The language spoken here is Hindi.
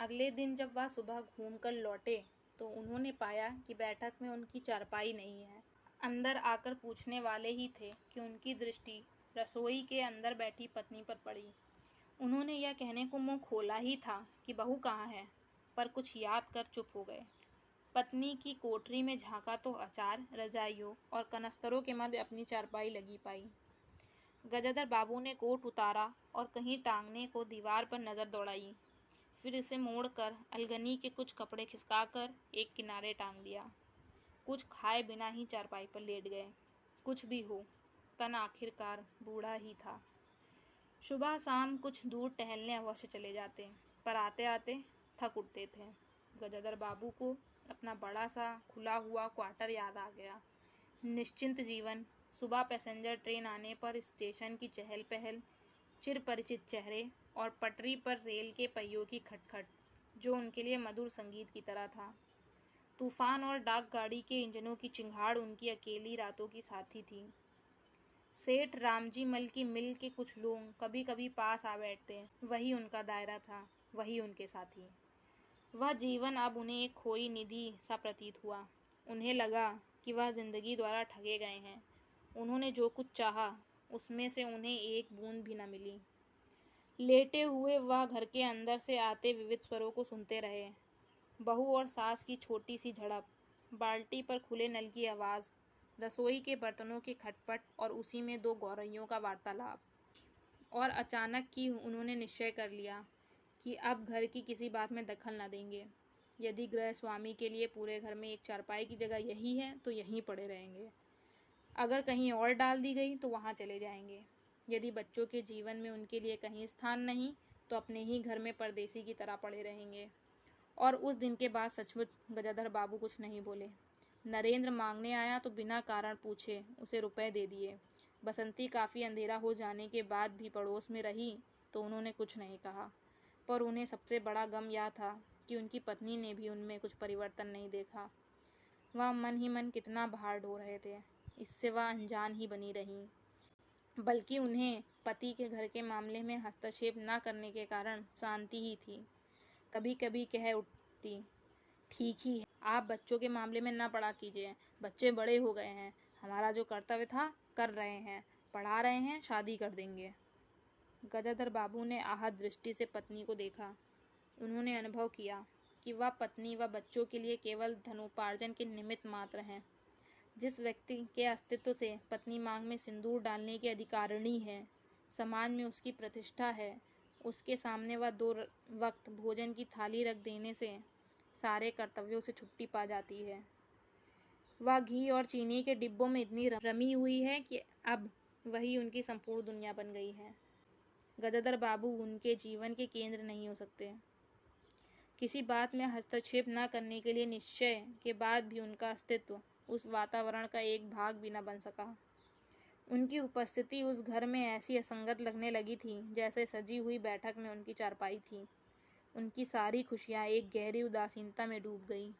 अगले दिन जब वह सुबह घूमकर लौटे तो उन्होंने पाया कि बैठक में उनकी चारपाई नहीं है। अंदर आकर पूछने वाले ही थे कि उनकी दृष्टि रसोई के अंदर बैठी पत्नी पर पड़ी। उन्होंने यह कहने को मुंह खोला ही था कि बहू कहाँ है, पर कुछ याद कर चुप हो गए। पत्नी की कोठरी में झांका तो अचार, रजाइयों और कनस्तरों के मध्य अपनी चारपाई लगी पाई। गजाधर बाबू ने कोट उतारा और कहीं टांगने को दीवार पर नजर दौड़ाई, फिर इसे मोड़कर अलगनी के कुछ कपड़े खिसकाकर एक किनारे टांग दिया। कुछ खाए बिना ही चारपाई पर लेट गए। कुछ भी हो, तन आखिरकार बूढ़ा ही था। सुबह शाम कुछ दूर टहलने अवश्य चले जाते, पर आते आते थक उठते थे। गजाधर बाबू को अपना बड़ा सा खुला हुआ क्वार्टर याद आ गया। निश्चिंत जीवन, सुबह पैसेंजर ट्रेन आने पर स्टेशन की चहल पहल, चिर परिचित चेहरे और पटरी पर रेल के पहियों की खटखट, जो उनके लिए मधुर संगीत की तरह था। तूफान और डाक गाड़ी के इंजनों की चिंगाड़ उनकी अकेली रातों की साथी थी। सेठ रामजी मल की मिल के कुछ लोग कभी कभी पास आ बैठते, वही उनका दायरा था, वही उनके साथी। वह जीवन अब उन्हें एक खोई निधि सा प्रतीत हुआ। उन्हें लगा कि वह जिंदगी द्वारा ठगे गए हैं। उन्होंने जो कुछ चाहा उसमें से उन्हें एक बूंद भी न मिली। लेटे हुए वह घर के अंदर से आते विविध स्वरों को सुनते रहे। बहू और सास की छोटी सी झड़प, बाल्टी पर खुले नल की आवाज़, रसोई के बर्तनों की खटपट और उसी में दो गौरैयों का वार्तालाप। और अचानक ही उन्होंने निश्चय कर लिया कि अब घर की किसी बात में दखल न देंगे। यदि गृह स्वामी के लिए पूरे घर में एक चारपाई की जगह यही है तो यहीं पड़े रहेंगे। अगर कहीं और डाल दी गई तो वहाँ चले जाएंगे। यदि बच्चों के जीवन में उनके लिए कहीं स्थान नहीं तो अपने ही घर में परदेसी की तरह पड़े रहेंगे। और उस दिन के बाद सचमुच गजाधर बाबू कुछ नहीं बोले। नरेंद्र मांगने आया तो बिना कारण पूछे उसे रुपए दे दिए। बसंती काफ़ी अंधेरा हो जाने के बाद भी पड़ोस में रही तो उन्होंने कुछ नहीं कहा, पर उन्हें सबसे बड़ा गम यह था कि उनकी पत्नी ने भी उनमें कुछ परिवर्तन नहीं देखा। वह मन ही मन कितना भार ढो रहे थे, इससे वह अनजान ही बनी रही। बल्कि उन्हें पति के घर के मामले में हस्तक्षेप न करने के कारण शांति ही थी। कभी कभी कह उठती, ठीक ही है, आप बच्चों के मामले में न पड़ा कीजिए, बच्चे बड़े हो गए हैं, हमारा जो कर्तव्य था कर रहे हैं, पढ़ा रहे हैं, शादी कर देंगे। गजाधर बाबू ने आहत दृष्टि से पत्नी को देखा। उन्होंने अनुभव किया कि वह पत्नी व बच्चों के लिए केवल धनोपार्जन के निमित्त मात्र हैं। जिस व्यक्ति के अस्तित्व से पत्नी मांग में सिंदूर डालने की अधिकारिणी है, समाज में उसकी प्रतिष्ठा है, उसके सामने वह 2 वक्त भोजन की थाली रख देने से सारे कर्तव्यों से छुट्टी पा जाती है। वह घी और चीनी के डिब्बों में इतनी रमी हुई है कि अब वही उनकी संपूर्ण दुनिया बन गई है। गजाधर बाबू उनके जीवन के केंद्र नहीं हो सकते। किसी बात में हस्तक्षेप न करने के लिए निश्चय के बाद भी उनका अस्तित्व उस वातावरण का एक भाग भी न बन सका। उनकी उपस्थिति उस घर में ऐसी असंगत लगने लगी थी जैसे सजी हुई बैठक में उनकी चारपाई थी। उनकी सारी खुशियाँ एक गहरी उदासीनता में डूब गई।